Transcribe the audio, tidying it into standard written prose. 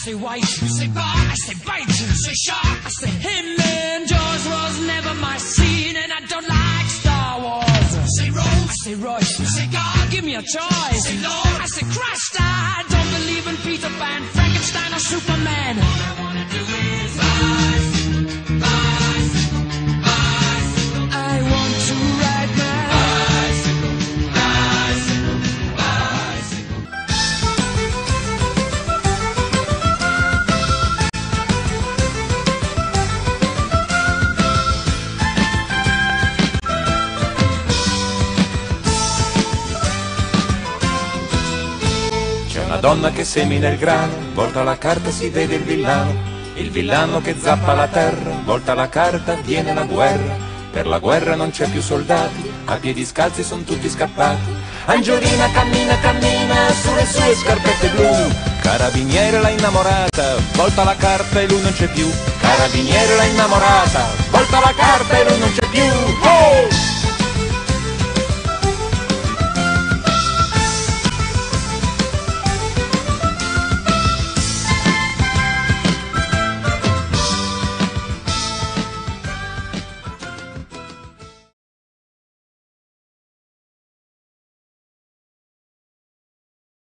say white, you say bar, I say bite, you say shark, I say him. And Jaws was never my scene, and I don't like Star Wars. You say Rose, I say Royce, you say God, give me a choice. You say Lord, I say Christ, I don't believe in Peter Pan, Frankenstein or Superman. All I wanna do is bicycle, bicycle, bicycle. I want to ride my bicycle, bicycle, bicycle. C'è una donna che semina il grano, volta la carta si vede il villano che zappa la terra, volta la carta viene la guerra, per la guerra non c'è più soldati, a piedi scalzi son tutti scappati. Angiolina cammina, cammina sulle sue scarpette blu, carabiniere l'ha innamorata, volta la carta e lui non c'è più, carabiniere l'ha innamorata, volta la carta e lui non c'è più. Oh!